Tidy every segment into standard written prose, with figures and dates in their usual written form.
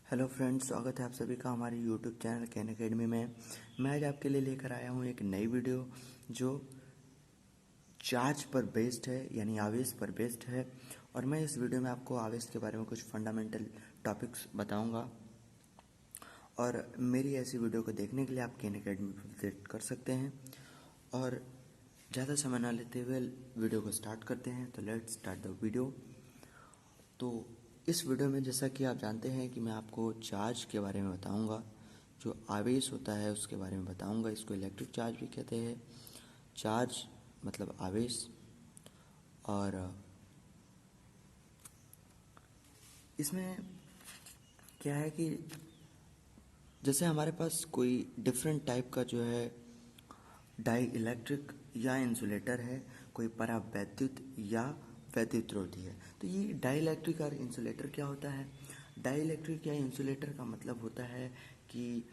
Hello friends, स्वागत है आप सभी का हमारे यूट्यूब चैनल कैन अकेडमी में। मैं आज आपके लिए लेकर आया हूँ एक नई वीडियो जो चार्ज पर बेस्ड है, यानी आवेश पर बेस्ड है। और मैं इस वीडियो में आपको आवेश के बारे में कुछ फंडामेंटल टॉपिक्स बताऊंगा। और मेरी ऐसी वीडियो को देखने के लिए आप कैन अकेडमी पर विजिट कर सकते हैं। और ज़्यादा समय ना लेते हुए वीडियो को स्टार्ट करते हैं। तो लेट्स स्टार्ट द वीडियो। तो इस वीडियो में जैसा कि आप जानते हैं कि मैं आपको चार्ज के बारे में बताऊंगा, जो आवेश होता है उसके बारे में बताऊंगा। इसको इलेक्ट्रिक चार्ज भी कहते हैं। चार्ज मतलब आवेश। और इसमें क्या है कि जैसे हमारे पास कोई डिफरेंट टाइप का जो है डाई इलेक्ट्रिक या इंसुलेटर है, कोई परावैद्युत या वैद्युतरोधी है। तो ये डाई इलेक्ट्रिक और इंसुलेटर क्या होता है? डाई इलेक्ट्रिक या इंसुलेटर का मतलब होता है कि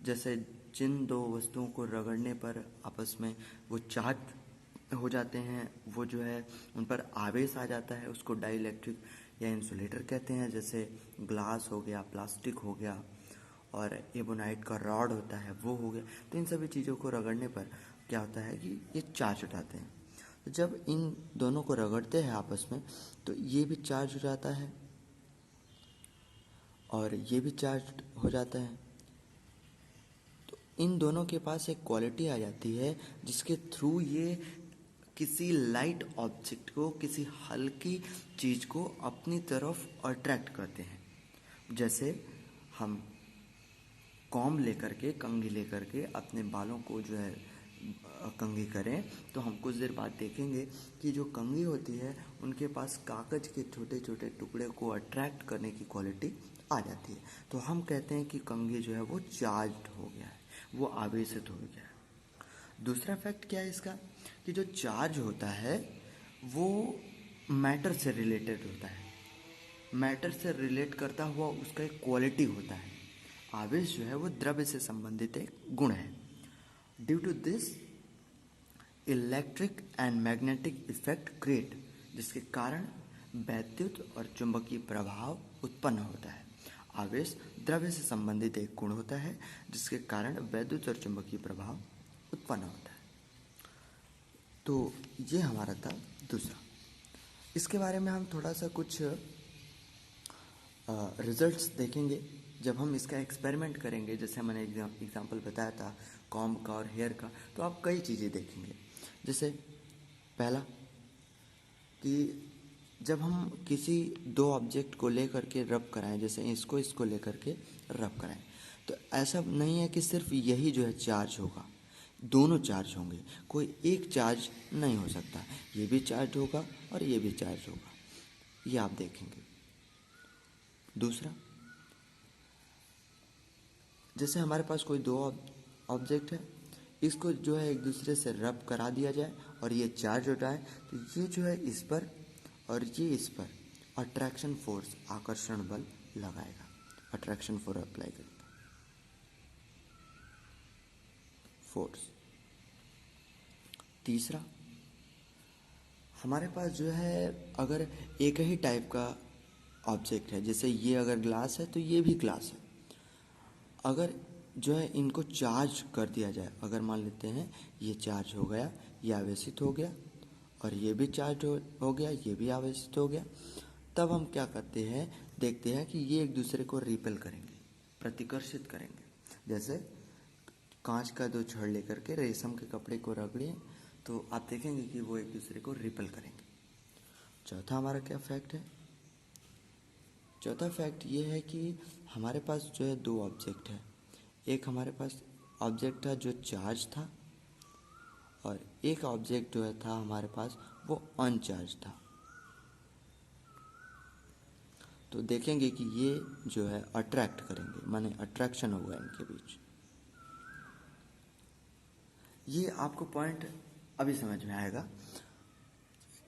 जैसे जिन दो वस्तुओं को रगड़ने पर आपस में वो चार्ज हो जाते हैं, वो जो है उन पर आवेश आ जाता है, उसको डाई इलेक्ट्रिक या इंसुलेटर कहते हैं। जैसे ग्लास हो गया, प्लास्टिक हो गया, और एबोनाइट का रॉड होता है वो हो गया। तो इन सभी चीज़ों को रगड़ने पर क्या होता है कि ये चार्ज उठाते हैं। तो जब इन दोनों को रगड़ते हैं आपस में, तो ये भी चार्ज हो जाता है और ये भी चार्ज हो जाता है। तो इन दोनों के पास एक क्वालिटी आ जाती है जिसके थ्रू ये किसी लाइट ऑब्जेक्ट को, किसी हल्की चीज़ को अपनी तरफ अट्रैक्ट करते हैं। जैसे हम कॉम्ब लेकर के, कंघी लेकर के अपने बालों को जो है कंघी करें, तो हम कुछ देर बाद देखेंगे कि जो कंघी होती है उनके पास कागज के छोटे छोटे टुकड़े को अट्रैक्ट करने की क्वालिटी आ जाती है। तो हम कहते हैं कि कंघी जो है वो चार्ज्ड हो गया है, वो आवेशित हो गया है। दूसरा फैक्ट क्या है इसका, कि जो चार्ज होता है वो मैटर से रिलेटेड होता है। मैटर से रिलेट करता हुआ उसका एक क्वालिटी होता है। आवेश जो है वो द्रव्य से संबंधित एक गुण है। Due to this electric and magnetic effect create, जिसके कारण वैद्युत और चुंबकीय प्रभाव उत्पन्न होता है। आवेश द्रव्य से संबंधित एक गुण होता है जिसके कारण वैद्युत और चुंबकीय प्रभाव उत्पन्न होता है। तो ये हमारा था दूसरा। इसके बारे में हम थोड़ा सा कुछ रिजल्ट्स देखेंगे जब हम इसका एक्सपेरिमेंट करेंगे। जैसे मैंने एग्जांपल बताया था कॉम्ब का और हेयर का, तो आप कई चीज़ें देखेंगे। जैसे पहला कि जब हम किसी दो ऑब्जेक्ट को लेकर के रब कराएं, जैसे इसको लेकर के रब कराएं, तो ऐसा नहीं है कि सिर्फ यही जो है चार्ज होगा, दोनों चार्ज होंगे। कोई एक चार्ज नहीं हो सकता, ये भी चार्ज होगा और ये भी चार्ज होगा, ये आप देखेंगे। दूसरा, जैसे हमारे पास कोई दो ऑब्जेक्ट है, इसको जो है एक दूसरे से रब करा दिया जाए और ये चार्ज हो जाए, तो ये जो है इस पर और ये इस पर अट्रैक्शन फोर्स, आकर्षण बल लगाएगा, अट्रैक्शन फोर्स अप्लाई करेगा, फोर्स। तीसरा, हमारे पास जो है अगर एक ही टाइप का ऑब्जेक्ट है, जैसे ये अगर ग्लास है तो ये भी ग्लास है, अगर जो है इनको चार्ज कर दिया जाए, अगर मान लेते हैं ये चार्ज हो गया, ये आवेशित हो गया, और ये भी चार्ज हो गया, ये भी आवेशित हो गया, तब हम क्या करते हैं, देखते हैं कि ये एक दूसरे को रिपेल करेंगे, प्रतिकर्षित करेंगे। जैसे कांच का दो छड़ लेकर के रेशम के कपड़े को रगड़िए, तो आप देखेंगे कि वो एक दूसरे को रिपेल करेंगे। चौथा हमारा क्या फैक्ट है? चौथा फैक्ट ये है कि हमारे पास जो है दो ऑब्जेक्ट है। एक हमारे पास ऑब्जेक्ट था जो चार्ज था, और एक ऑब्जेक्ट जो है था हमारे पास वो अनचार्ज था। तो देखेंगे कि ये जो है अट्रैक्ट करेंगे, माने अट्रैक्शन होगा इनके बीच। ये आपको पॉइंट अभी समझ में आएगा।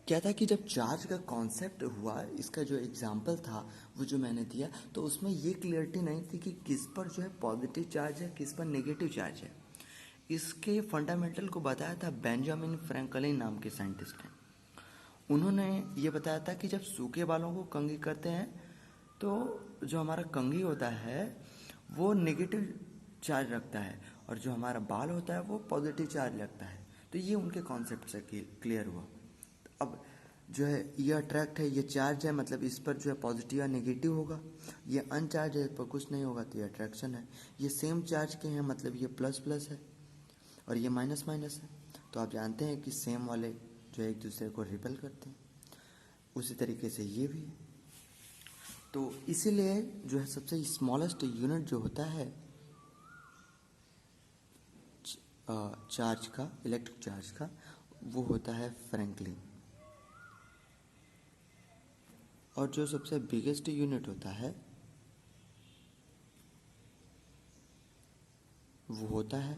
क्या था कि जब चार्ज का कॉन्सेप्ट हुआ, इसका जो एग्जाम्पल था वो जो मैंने दिया, तो उसमें ये क्लियरिटी नहीं थी कि किस पर जो है पॉजिटिव चार्ज है, किस पर नेगेटिव चार्ज है। इसके फंडामेंटल को बताया था बेंजामिन फ्रैंकलिन नाम के साइंटिस्ट ने। उन्होंने ये बताया था कि जब सूखे बालों को कंघी करते हैं तो जो हमारा कंघी होता है वो नेगेटिव चार्ज रखता है और जो हमारा बाल होता है वो पॉजिटिव चार्ज रखता है। तो ये उनके कॉन्सेप्ट से क्लियर हुआ। अब जो है ये अट्रैक्ट है, ये चार्ज है, मतलब इस पर जो है पॉजिटिव या नेगेटिव होगा। ये अनचार्ज है, इस पर कुछ नहीं होगा, तो ये अट्रैक्शन है। ये सेम चार्ज के हैं, मतलब ये प्लस प्लस है और ये माइनस माइनस है। तो आप जानते हैं कि सेम वाले जो है एक दूसरे को रिपेल करते हैं, उसी तरीके से ये भी है। तो इसीलिए जो है सबसे स्मॉलेस्ट यूनिट जो होता है चार्ज का, इलेक्ट्रिक चार्ज का, वो होता है फ्रैंकलिन। और जो सबसे बिगेस्ट यूनिट होता है वो होता है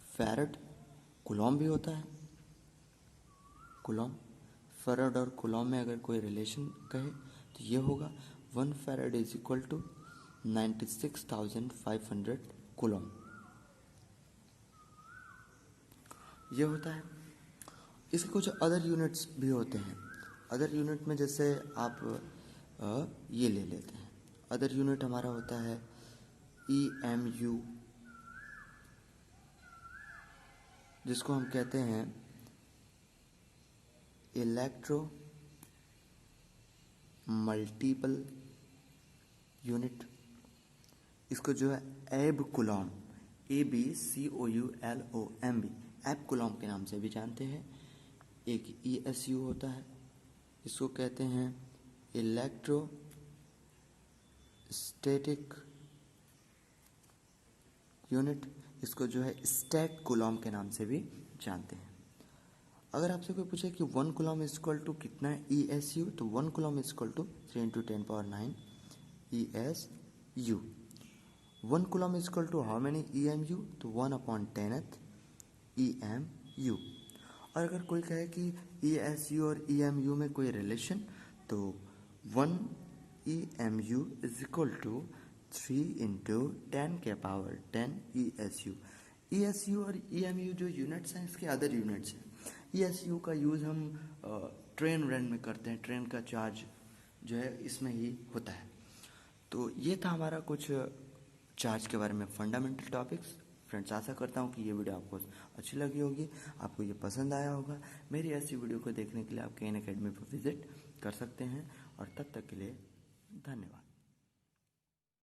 फैरड। कूलॉम भी होता है, कूलॉम। फैरड और कूलॉम में अगर कोई रिलेशन कहे तो ये होगा 1 farad is equal to 96,500 coulomb. ये होता है। इसके कुछ अदर यूनिट्स भी होते हैं। अदर यूनिट में जैसे आप ये ले लेते हैं। अदर यूनिट हमारा होता है EMU, जिसको हम कहते हैं इलेक्ट्रो मल्टीपल यूनिट। इसको जो है एब कूलॉम, ABCOULOMB, एब कूलॉम के नाम से भी जानते हैं। एक ESU होता है, इसको कहते हैं इलेक्ट्रोस्टैटिक यूनिट। इसको जो है स्टैट कूलॉम के नाम से भी जानते हैं। अगर आपसे कोई पूछे कि 1 कूलॉम इज इक्वल टू कितना है ESU, तो 1 coulomb is equal to 3 × 10⁹ ESU। 1 coulomb is equal to how many EMU, तो 1/10th EMU। और अगर कोई कहे कि ESU और EMU में कोई रिलेशन, तो 1 EMU is equal to 3 × 10⁻10 ESU। ESU और EMU जो यूनिट्स हैं, इसके अदर यूनिट्स हैं। ESU का यूज़ हम ट्रेन रन में करते हैं, ट्रेन का चार्ज जो है इसमें ही होता है। तो ये था हमारा कुछ चार्ज के बारे में फंडामेंटल टॉपिक्स। फ्रेंड्स, आशा करता हूँ कि ये वीडियो आपको अच्छी लगी होगी, आपको ये पसंद आया होगा। मेरी ऐसी वीडियो को देखने के लिए आप KN Academy पर विजिट कर सकते हैं। और तब तक के लिए धन्यवाद।